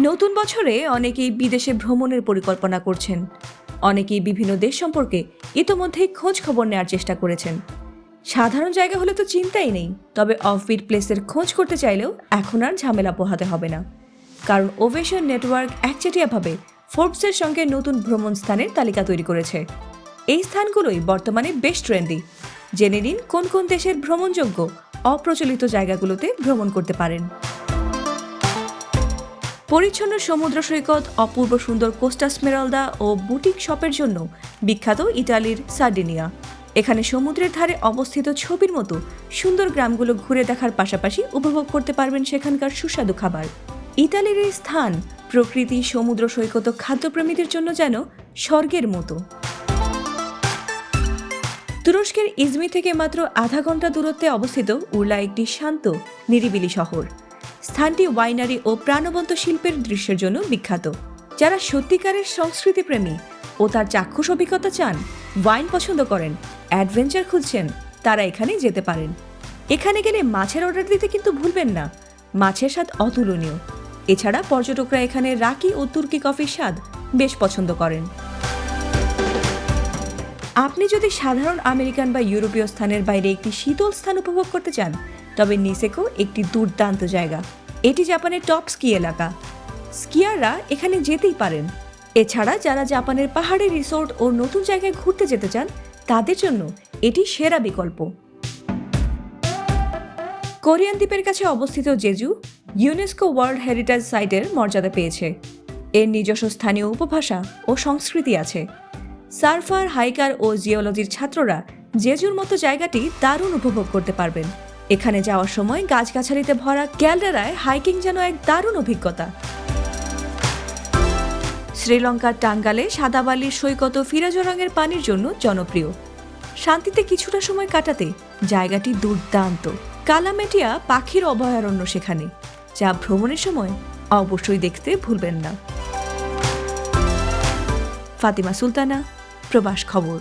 নতুন বছরে অনেকেই বিদেশে ভ্রমণের পরিকল্পনা করছেন। অনেকেই বিভিন্ন দেশ সম্পর্কে ইতোমধ্যেই খোঁজ খবর নেওয়ার চেষ্টা করেছেন। সাধারণ জায়গা হলে তো চিন্তাই নেই, তবে অফবিট প্লেসের খোঁজ করতে চাইলেও এখন আর ঝামেলা পোহাতে হবে না, কারণ ওভেশন নেটওয়ার্ক একচেটিয়াভাবে ফোর্বসের সঙ্গে নতুন ভ্রমণ স্থানের তালিকা তৈরি করেছে। এই স্থানগুলোই বর্তমানে বেশ ট্রেন্ডি। জেনে নিন কোন কোন দেশের ভ্রমণযোগ্য অপ্রচলিত জায়গাগুলোতে ভ্রমণ করতে পারেন। পরিচ্ছন্ন সমুদ্র সৈকত, অপূর্ব সুন্দর কোস্টা স্মেরালদা ও বুটিক শপের জন্য বিখ্যাত ইতালির সার্ডিনিয়া। এখানে সমুদ্রের ধারে অবস্থিত ছবির মতো সুন্দর গ্রামগুলো ঘুরে দেখার পাশাপাশি উপভোগ করতে পারবেন সেখানকার সুস্বাদু খাবার। ইতালির এই স্থান প্রকৃতি, সমুদ্র সৈকত ও খাদ্যপ্রেমীদের জন্য যেন স্বর্গের মতো। তুরস্কের ইজমির থেকে মাত্র আধা ঘন্টা দূরত্বে অবস্থিত উরলা একটি শান্ত নিরিবিলি শহর। স্থানটি ওয়াইনারি ও প্রাণবন্ত শিল্পের দৃশ্যের জন্য বিখ্যাত। যারা সত্যিকারের সংস্কৃতিপ্রেমী ও তার চাক্ষুষ অভিজ্ঞতা চান, ওয়াইন পছন্দ করেন, অ্যাডভেঞ্চার খুঁজছেন, তারা এখানে যেতে পারেন। এখানে গেলে মাছের অর্ডার দিতে কিন্তু ভুলবেন না, মাছের স্বাদ অতুলনীয়। এছাড়া পর্যটকরা এখানে রাকি ও তুর্কি কফির স্বাদ বেশ পছন্দ করেন। আপনি যদি সাধারণ আমেরিকান বা ইউরোপীয় স্থানের বাইরে একটি শীতল স্থান উপভোগ করতে চান, তবে নিসেকো একটি দুর্দান্ত জায়গা। এটি জাপানের টপ স্কি এলাকা। স্কিয়াররা এখানে যেতেই পারেন। এছাড়া যারা জাপানের পাহাড়ি রিসোর্ট ও নতুন জায়গায় ঘুরতে যেতে চান, তাদের জন্য এটি সেরা বিকল্প। কোরিয়ান দ্বীপের কাছে অবস্থিত জেজু ইউনেস্কো ওয়ার্ল্ড হেরিটেজ সাইটের মর্যাদা পেয়েছে। এর নিজস্ব স্থানীয় উপভাষা ও সংস্কৃতি আছে। সার্ফার, হাইকার ও জিওলজির ছাত্ররা জেজুর মতো জায়গাটি দারুণ উপভোগ করতে পারবেন। এখানে যাওয়ার সময় গাছগাছালিতে ভরা ক্যালডেরায় হাইকিং যেন এক দারুণ অভিজ্ঞতা। শ্রীলঙ্কার টাঙ্গালে সাদা বালির সৈকত ও ফিরোজা রঙের পানির জন্য জনপ্রিয়। শান্তিতে কিছুটা সময় কাটাতে জায়গাটি দুর্দান্ত। কালামেটিয়া পাখির অভয়ারণ্য সেখানে, যা ভ্রমণের সময় অবশ্যই দেখতে ভুলবেন না। ফাতিমা সুলতানা, প্রবাস খবর।